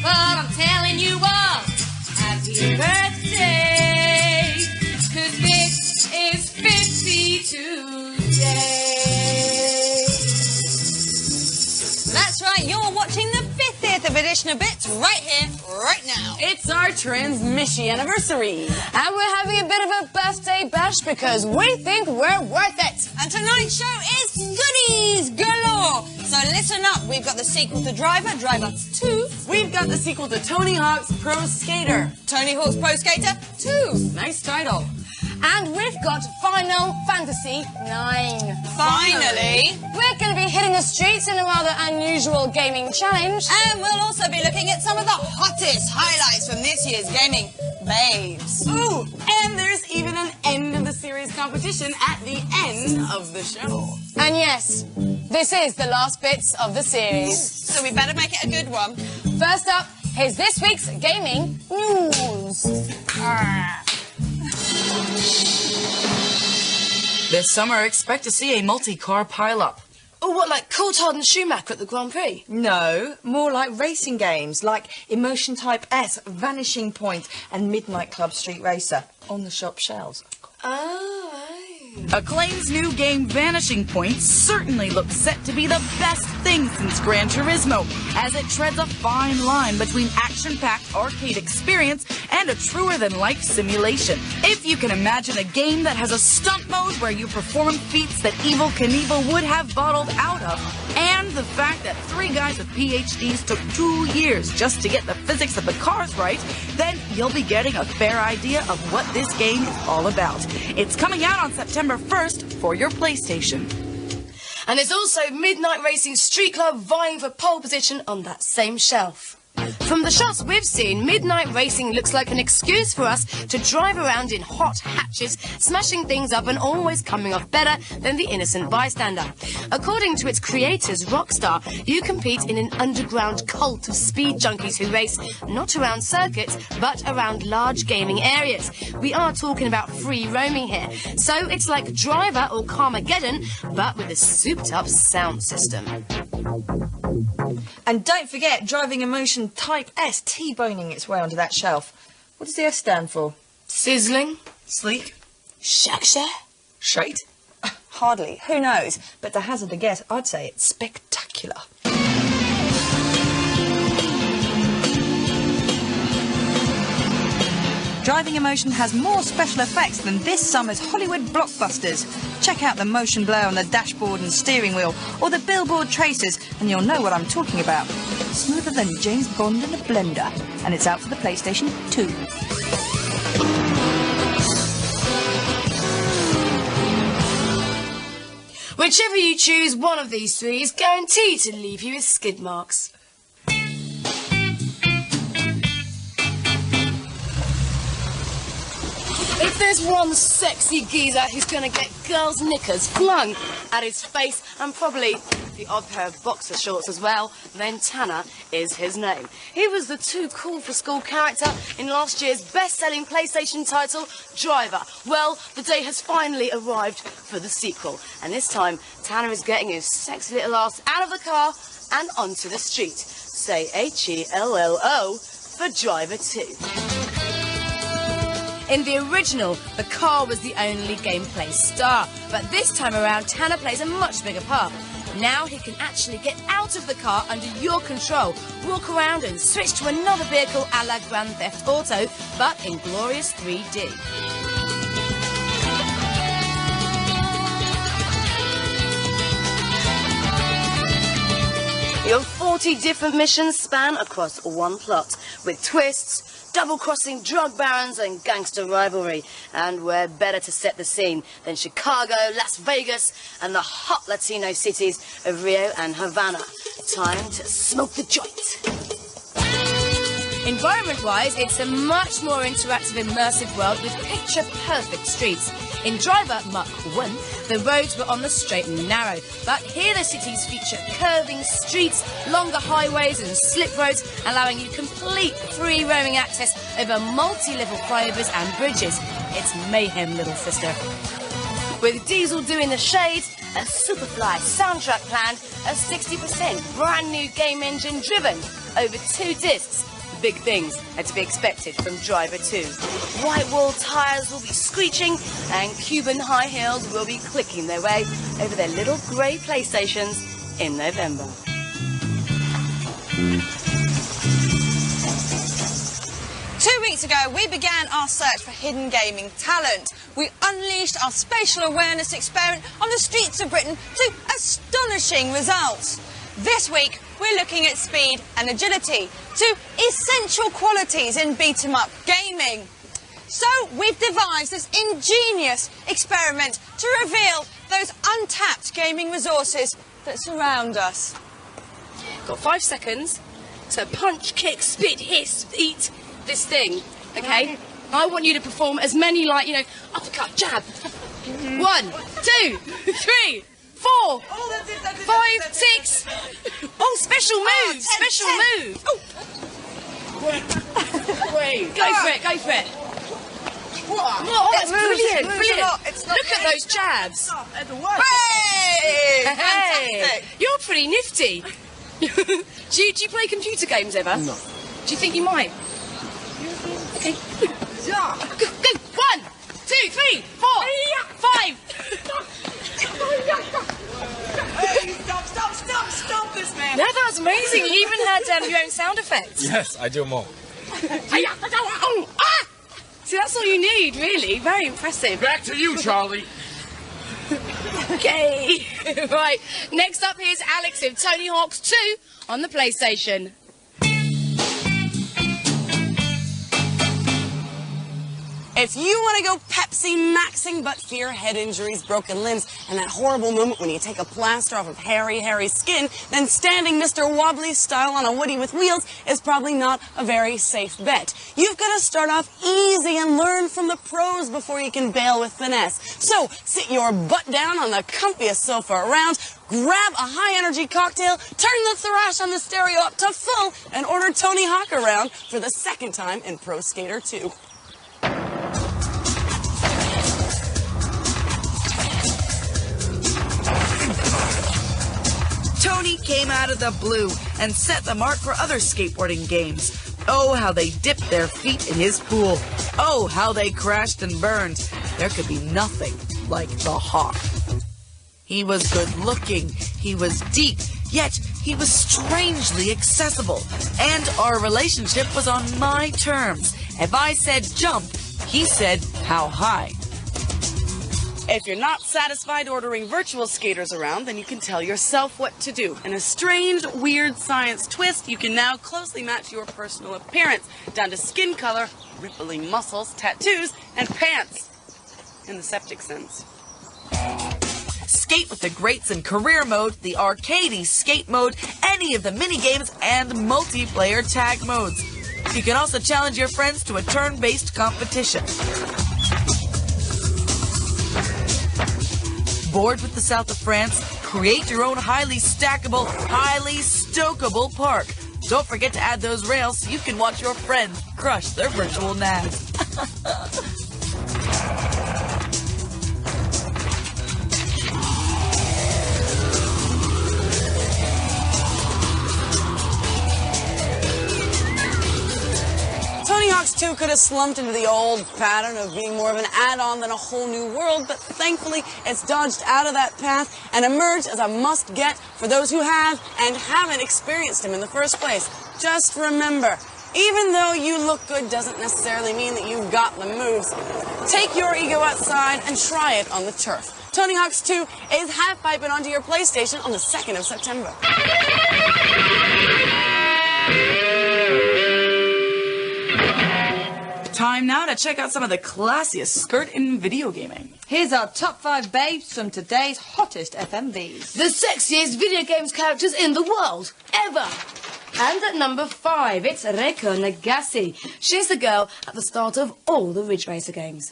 but I'm telling you all, happy birthday, 'cause this is 52 today. That's right, you're watching the 50th edition of Bits right here, right now. It's our transmission anniversary. And we're having a bit of a birthday bash because we think we're worth it. And tonight's show is goodies galore. So listen up, we've got the sequel to Driver, Driver 2. We've got the sequel to Tony Hawk's Pro Skater. Tony Hawk's Pro Skater 2. Nice title. And we've got Final Fantasy 9. Finally. We're going to be hitting the streets in a rather unusual gaming challenge. And we'll also be looking at some of the hottest highlights from this year's gaming babes. Ooh, and there's even an end of the series competition at the end of the show. And yes, this is the last bits of the series. So we better make it a good one. First up, here's this week's gaming news. This summer, expect to see a multi-car pile-up. Oh, what, like Coulthard and Schumacher at the Grand Prix? No, more like racing games, like Emotion Type S, Vanishing Point, and Midnight Club Street Racer on the shop shelves. Oh, Acclaim's new game Vanishing Point certainly looks set to be the best thing since Gran Turismo, as it treads a fine line between action-packed arcade experience and a truer-than-life simulation. If you can imagine a game that has a stunt mode where you perform feats that Evel Knievel would have bottled out of, and the fact that 3 guys with PhDs took 2 years just to get the physics of the cars right, then you'll be getting a fair idea of what this game is all about. It's coming out on September 1st for your PlayStation. and there's also Midnight Racing Street Club vying for pole position on that same shelf. From the shots we've seen, Midnight Racing looks like an excuse for us to drive around in hot hatches, smashing things up and always coming off better than the innocent bystander. According to its creators, Rockstar, you compete in an underground cult of speed junkies who race not around circuits, but around large gaming areas. We are talking about free roaming here, so it's like Driver or Carmageddon, but with a souped-up sound system. And don't forget, Driving Emotion Type S T-boning its way onto that shelf. What does the S stand for? Sizzling? Sleek? Shaksha? Shite? Hardly. Who knows? But to hazard a guess, I'd say it's spectacular. Driving Emotion has more special effects than this summer's Hollywood blockbusters. Check out the motion blur on the dashboard and steering wheel, or the billboard tracers, and you'll know what I'm talking about. Smoother than James Bond in a blender. And it's out for the PlayStation 2. Whichever you choose, one of these three is guaranteed to leave you with skid marks. If there's one sexy geezer who's going to get girls' knickers flung at his face, and probably the odd pair of boxer shorts as well, then Tanner is his name. He was the too cool for school character in last year's best-selling PlayStation title, Driver. Well, the day has finally arrived for the sequel, and this time Tanner is getting his sexy little ass out of the car and onto the street. Say H-E-L-L-O for Driver 2. In the original, the car was the only gameplay star, but this time around, Tanner plays a much bigger part. Now he can actually get out of the car under your control, walk around and switch to another vehicle a la Grand Theft Auto, but in glorious 3D. Your 40 different missions span across one plot, with twists, double-crossing drug barons and gangster rivalry. And where better to set the scene than Chicago, Las Vegas and the hot Latino cities of Rio and Havana. Time to smoke the joint. Environment-wise, it's a much more interactive, immersive world with picture-perfect streets. In Driver Mach 1, the roads were on the straight and narrow, but here the cities feature curving streets, longer highways and slip roads, allowing you complete free roaming access over multi-level flyovers and bridges. It's mayhem, little sister. With Diesel doing the shades, a Superfly soundtrack planned, a 60% brand new game engine driven over 2 discs, Big things are to be expected from Driver 2. White wall tyres will be screeching and Cuban high heels will be clicking their way over their little grey PlayStations in November. Two weeks ago, we began our search for hidden gaming talent. We unleashed our spatial awareness experiment on the streets of Britain to astonishing results. This week, we're looking at speed and agility, two essential qualities in beat-em-up gaming. So we've devised this ingenious experiment to reveal those untapped gaming resources that surround us. Got 5 seconds to punch, kick, spit, hiss, eat this thing, okay? I want you to perform as many, like, you know, uppercut, jab. 1, 2, 3, 4, 5, 6. Oh, special move, special move. Wait. Go for it, go for it. Oh, that's brilliant, brilliant. Look at those jabs. Hey! Hey, you're pretty nifty. do you play computer games ever? No. Do you think you might? Okay. Go, go. 1, 2, 3, 4, 5. Hey, stop this, man. No, that was amazing. You even had your own sound effects. Yes, I do more. See, that's all you need, really. Very impressive. Back to you, Charlie. Okay. Right. Next up, here's Alex with Tony Hawk's 2 on the PlayStation. If you want to go Pepsi maxing but fear head injuries, broken limbs, and that horrible moment when you take a plaster off of Harry's skin, then standing Mr. Wobbly style on a Woody with wheels is probably not a very safe bet. You've got to start off easy and learn from the pros before you can bail with finesse. So sit your butt down on the comfiest sofa around, grab a high-energy cocktail, turn the thrash on the stereo up to full, and order Tony Hawk around for the second time in Pro Skater 2. Tony came out of the blue and set the mark for other skateboarding games. Oh, how they dipped their feet in his pool. Oh, how they crashed and burned. There could be nothing like the Hawk. He was good looking, he was deep, yet he was strangely accessible. And our relationship was on my terms. If I said jump, he said how high. If you're not satisfied ordering virtual skaters around, then you can tell yourself what to do. In a strange, weird science twist, you can now closely match your personal appearance, down to skin color, rippling muscles, tattoos, and pants. In the septic sense. Skate with the greats in career mode, the arcadey skate mode, any of the mini games, and multiplayer tag modes. You can also challenge your friends to a turn-based competition. Bored with the south of France? Create your own highly stackable, highly stokeable park. Don't forget to add those rails so you can watch your friends crush their virtual nads. Tony Hawk's 2 could have slumped into the old pattern of being more of an add-on than a whole new world, but thankfully it's dodged out of that path and emerged as a must-get for those who have and haven't experienced him in the first place. Just remember, even though you look good doesn't necessarily mean that you've got the moves. Take your ego outside and try it on the turf. Tony Hawk's 2 is half-piping onto your PlayStation on the 2nd of September. Time now to check out some of the classiest skirt in video gaming. Here's our top 5 babes from today's hottest FMVs. The sexiest video games characters in the world, ever. And at number 5, it's Reiko Nagase. She's the girl at the start of all the Ridge Racer games.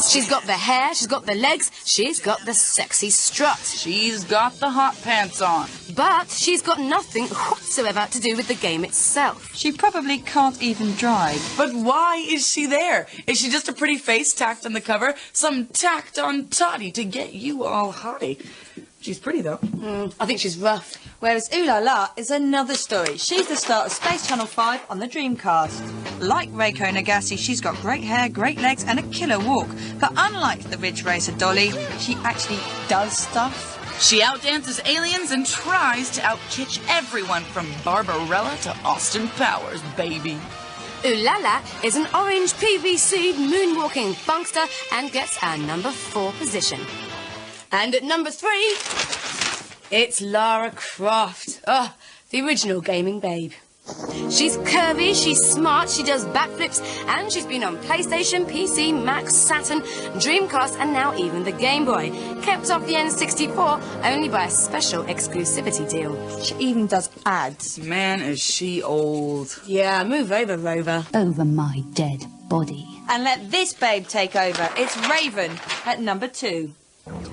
She's got the hair, she's got the legs, she's got the sexy strut. She's got the hot pants on. But she's got nothing whatsoever to do with the game itself. She probably can't even drive. But why is she there? Is she just a pretty face tacked on the cover? Some tacked on toddy to get you all hotty? She's pretty, though. I think she's rough. Whereas Ooh La La is another story. She's the star of Space Channel 5 on the Dreamcast. Like Reiko Nagase, she's got great hair, great legs and a killer walk. But unlike the Ridge Racer Dolly, she actually does stuff. She outdances aliens and tries to outkitch everyone from Barbarella to Austin Powers, baby. Ooh La La is an orange PVC moonwalking funkster and gets our number 4 position. And at number 3, it's Lara Croft. Oh, the original gaming babe. She's curvy, she's smart, she does backflips, and she's been on PlayStation, PC, Mac, Saturn, Dreamcast, and now even the Game Boy. Kept off the N64 only by a special exclusivity deal. She even does ads. Man, is she old. Yeah, move over, Rover. Over my dead body. And let this babe take over. It's Raven at number 2.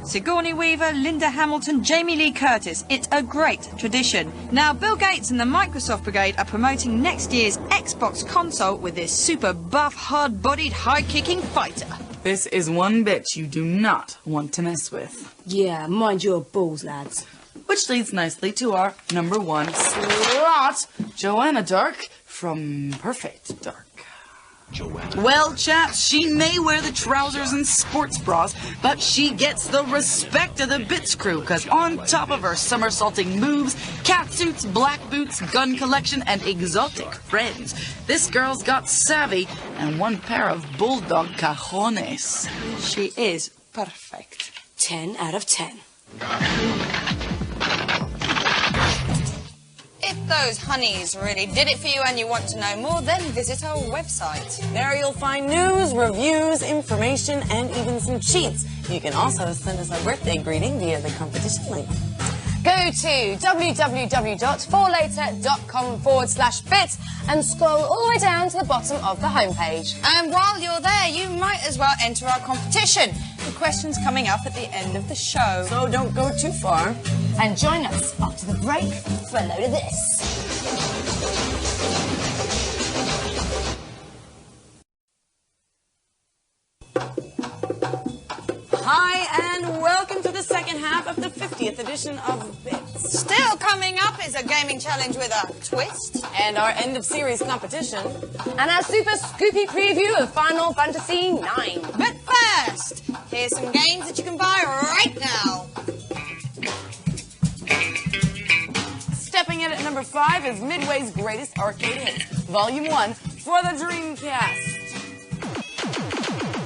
Sigourney Weaver, Linda Hamilton, Jamie Lee Curtis. It's a great tradition. Now, Bill Gates and the Microsoft Brigade are promoting next year's Xbox console with this super buff, hard-bodied, high-kicking fighter. This is one bitch you do not want to mess with. Yeah, mind your balls, lads. Which leads nicely to our number 1 slot, Joanna Dark from Perfect Dark. Well, chaps, she may wear the trousers and sports bras, but she gets the respect of the Bits crew, because on top of her somersaulting moves, catsuits, black boots, gun collection, and exotic friends, this girl's got savvy and one pair of bulldog cajones. She is perfect. 10 out of 10. If those honeys really did it for you and you want to know more, then visit our website. There you'll find news, reviews, information, and even some cheats. You can also send us a birthday greeting via the competition link. Go to www.forlater.com/bits and scroll all the way down to the bottom of the homepage. And while you're there, you might as well enter our competition. The question's coming up at the end of the show. So don't go too far. And join us after the break for a load of this. Hi, and welcome to the second half of the 50th edition of Bits. Still coming up is a gaming challenge with a twist. And our end of series competition. And our super scoopy preview of Final Fantasy IX. But first, here's some games that you can buy right now. Stepping in at number 5 is Midway's Greatest Arcade Hits, Volume 1 for the Dreamcast.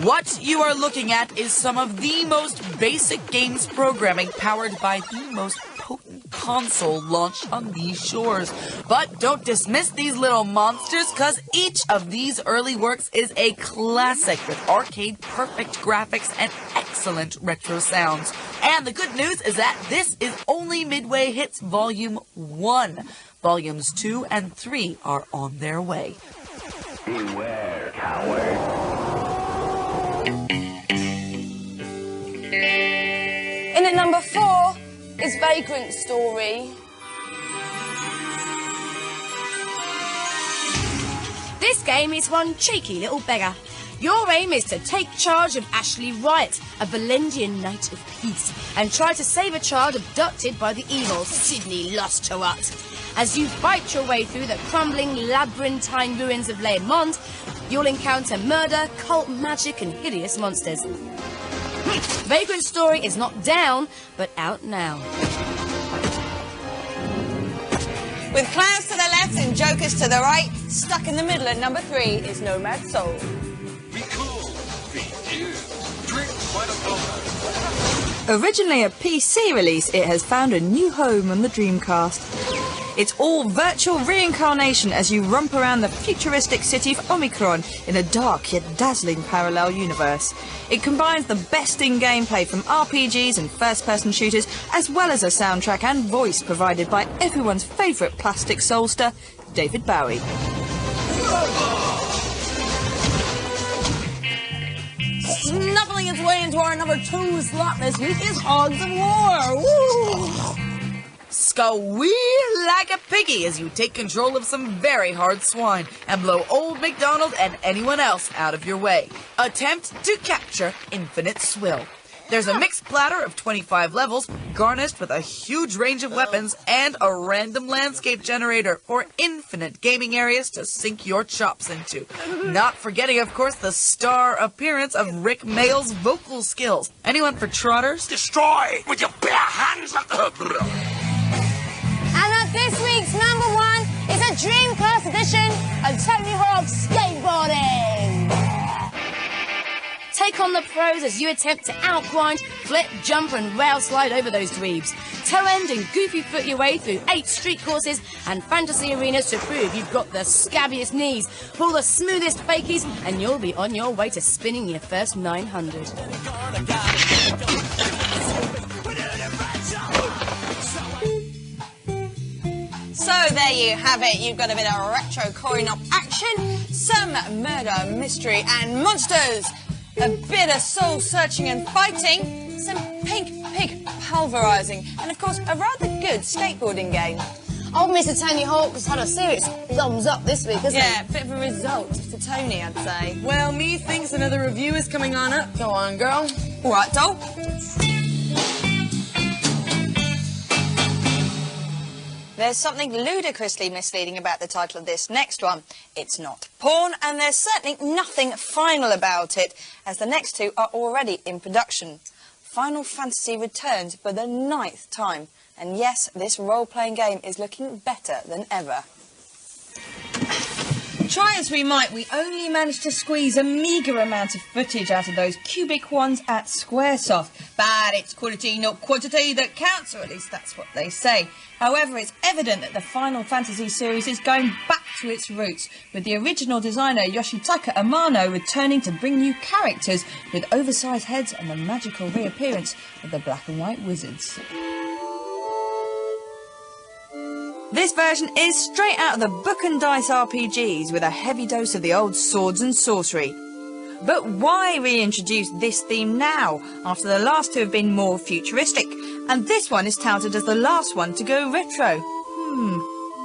What you are looking at is some of the most basic games programming powered by the most potent console launched on these shores. But don't dismiss these little monsters, because each of these early works is a classic with arcade-perfect graphics and excellent retro sounds. And the good news is that this is only Midway Hits Volume 1. Volumes 2 and 3 are on their way. Beware, coward. In at number 4 is Vagrant Story. This game is one cheeky little beggar. Your aim is to take charge of Ashley Riot, a Valendian knight of peace, and try to save a child abducted by the evil Sidney Lostcharat. As you fight your way through the crumbling labyrinthine ruins of Leymond, you'll encounter murder, cult magic, and hideous monsters. Vagrant Story is not down, but out now. With clowns to the left and jokers to the right, stuck in the middle at number 3 is Nomad Soul. Be cool. Be you. Drink quite a cola. Originally a PC release, it has found a new home on the Dreamcast. It's all virtual reincarnation as you romp around the futuristic city of Omicron in a dark yet dazzling parallel universe. It combines the best in gameplay from RPGs and first-person shooters, as well as a soundtrack and voice provided by everyone's favourite plastic soulster, David Bowie. Snuffling its way into our number 2 slot this week is Hogs of War. Woo! Squeal like a piggy as you take control of some very hard swine and blow Old MacDonald and anyone else out of your way. Attempt to capture Infinite Swill. There's a mixed platter of 25 levels, garnished with a huge range of weapons and a random landscape generator for infinite gaming areas to sink your chops into. Not forgetting, of course, the star appearance of Rick Mayall's vocal skills. Anyone for trotters? Destroy with your bare hands. And at this week's number one is a Dream Class edition of Tony Hawk's skateboarding. Take on the pros as you attempt to outgrind, flip, jump and rail slide over those dweebs. Toe-end and goofy foot your way through 8 street courses and fantasy arenas to prove you've got the scabbiest knees, pull the smoothest fakies, and you'll be on your way to spinning your first 900. So there you have it. You've got a bit of retro coin-op action, some murder, mystery and monsters, a bit of soul-searching and fighting, some pink pig pulverising, and of course a rather good skateboarding game. Old Mr. Tony Hawk has had a serious thumbs up this week, hasn't he? Yeah, bit of a result for Tony, I'd say. Well, me thinks another review is coming on up. Go on, girl. All right, doll. There's something ludicrously misleading about the title of this next one. It's not porn, and there's certainly nothing final about it, as the next two are already in production. Final Fantasy returns for the 9th time, and yes, this role-playing game is looking better than ever. Try as we might, we only managed to squeeze a meagre amount of footage out of those cubic ones at Squaresoft. But it's quality, not quantity, that counts, or at least that's what they say. However, it's evident that the Final Fantasy series is going back to its roots, with the original designer Yoshitaka Amano returning to bring new characters with oversized heads and the magical reappearance of the black and white wizards. This version is straight out of the Book and Dice RPGs with a heavy dose of the old swords and sorcery. But why reintroduce this theme now, after the last two have been more futuristic, and this one is touted as the last one to go retro?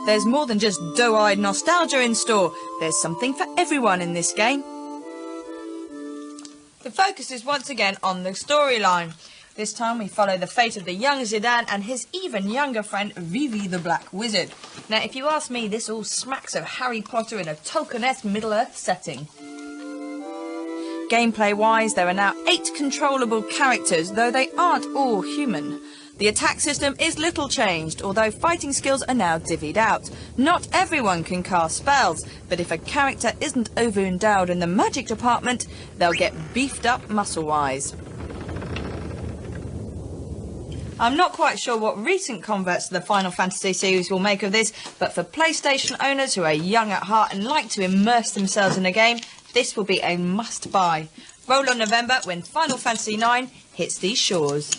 There's more than just doe-eyed nostalgia in store. There's something for everyone in this game. The focus is once again on the storyline. This time we follow the fate of the young Zidane and his even younger friend Vivi the Black Wizard. Now, if you ask me, this all smacks of Harry Potter in a Tolkien-esque Middle-earth setting. Gameplay-wise, there are now 8 controllable characters, though they aren't all human. The attack system is little changed, although fighting skills are now divvied out. Not everyone can cast spells, but if a character isn't over-endowed in the magic department, they'll get beefed up muscle-wise. I'm not quite sure what recent converts to the Final Fantasy series will make of this, but for PlayStation owners who are young at heart and like to immerse themselves in a game, this will be a must-buy. Roll on November when Final Fantasy IX hits these shores.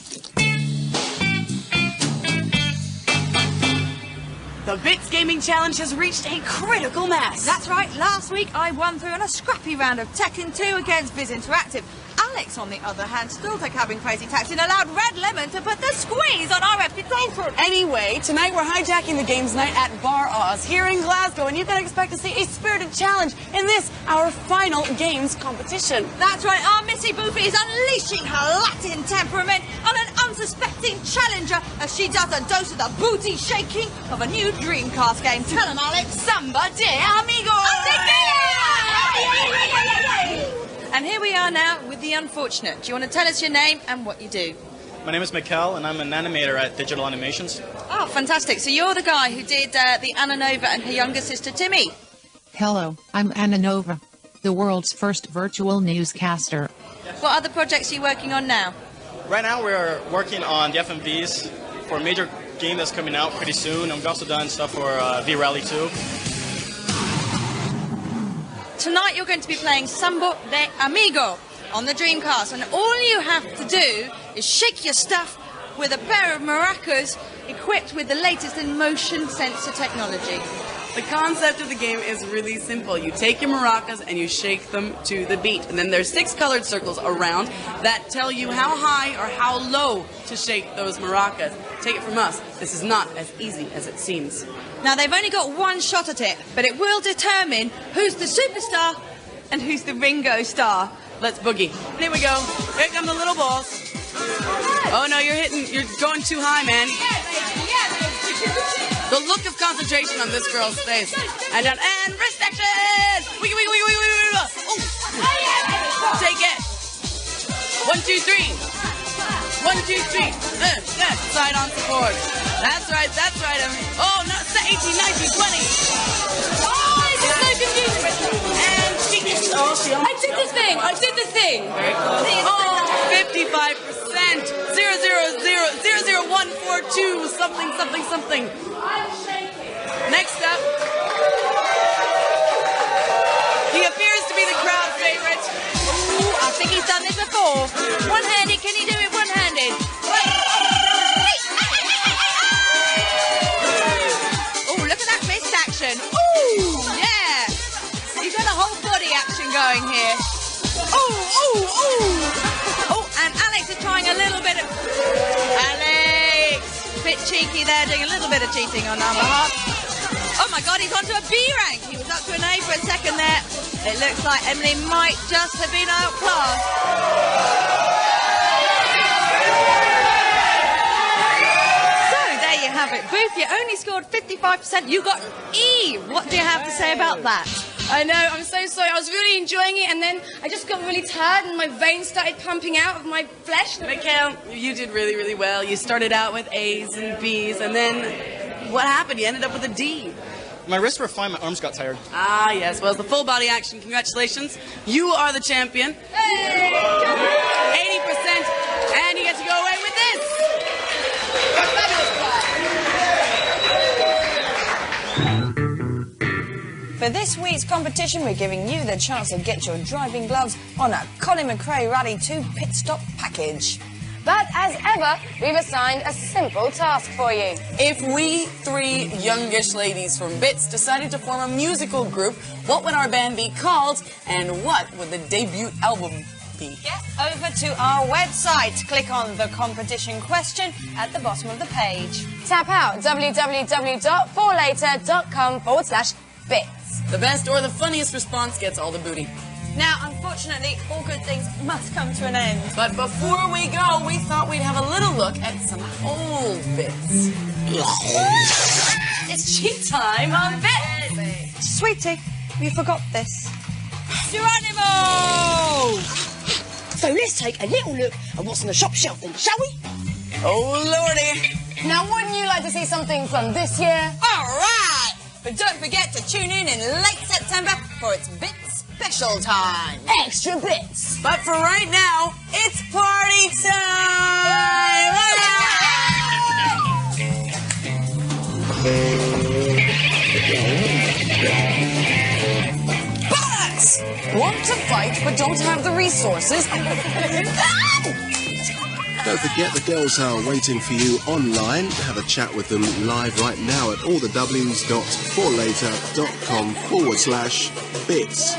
The Bits Gaming Challenge has reached a critical mass. That's right, last week I won through on a scrappy round of Tekken 2 against Viz Interactive. Aleks, on the other hand, still took having Crazy Taxi and allowed Red Lemon to put the squeeze on our reputation. Anyway, tonight we're hijacking the games night at Bar Oz here in Glasgow, and you can expect to see a spirited challenge in this, our final games competition. That's right, our Missy Bouff is unleashing her Latin temperament on an unsuspecting challenger as she does a dose of the booty shaking of a new Dreamcast game. Tell him, Aleks. Samba de amigo! And here we are now with the unfortunate. Do you want to tell us your name and what you do? My name is Mikkel, and I'm an animator at Digital Animations. Oh, fantastic. So you're the guy who did the Anna Nova and her younger sister, Timmy. Hello, I'm Anna Nova, the world's first virtual newscaster. What other projects are you working on now? Right now we're working on the FMVs for a major game that's coming out pretty soon, and we've also done stuff for V-Rally 2. Tonight you're going to be playing Samba de Amigo on the Dreamcast, and all you have to do is shake your stuff with a pair of maracas equipped with the latest in motion sensor technology. The concept of the game is really simple. You take your maracas and you shake them to the beat. And then there's 6 colored circles around that tell you how high or how low to shake those maracas. Take it from us, this is not as easy as it seems. Now, they've only got one shot at it, but it will determine who's the superstar and who's the Ringo star. Let's boogie. Here we go. Here come the little balls. Oh no, you're going too high, man. The look of concentration on this girl's face. And down, and wrist action! Wee. Oh. Take it. 1, 2, 3. 1, 2, 3. Side on support. That's right. Oh, no, 18, 19, 20. Oh, this is so confusing. And she gets I did the thing. Very close. Oh, 55%. 00142 something. Next up, he appears to be the crowd favorite. Ooh, I think he's done this before. One-handed, can he do it one-handed? Oh, look at that wrist action. Ooh, yeah. He's got a whole body action going here. Oh, and Alex is trying a little bit of... Alex! Bit cheeky there, doing a little bit of cheating on our behalf. Oh my God, he's onto a B rank. He was up to an A for a second there. It looks like Emily might just have been outclassed. So there you have it. Bouff, you only scored 55%. You got an E. What do you have to say about that? I know, I'm so sorry. I was really enjoying it, and then I just got really tired, and my veins started pumping out of my flesh. Mikhail, you did really, really well. You started out with A's and B's, and then what happened? You ended up with a D. My wrists were fine, my arms got tired. Ah, yes. Well, it's the full body action. Congratulations. You are the champion. Hey! 80%, and you get to go away with this. For this week's competition, we're giving you the chance to get your driving gloves on a Colin McRae Rally 2 pit stop package. But as ever, we've assigned a simple task for you. If we three youngish ladies from Bits decided to form a musical group, what would our band be called, and what would the debut album be? Get over to our website. Click on the competition question at the bottom of the page. Tap out www.forlater.com/bits. The best or the funniest response gets all the booty. Now, unfortunately, all good things must come to an end. But before we go, we thought we'd have a little look at some old Bits. It's cheat time on Bits. Sweetie, you forgot this. Geronimo! So let's take a little look at what's on the shop shelf then, shall we? Oh, Lordy. Now, wouldn't you like to see something from this year? All right! But don't forget to tune in late September for its Bits special time. Extra Bits. But for right now, it's party time! But want to fight but don't have the resources? Don't forget the girls are waiting for you online. Have a chat with them live right now at allthews.forlater.com/bits.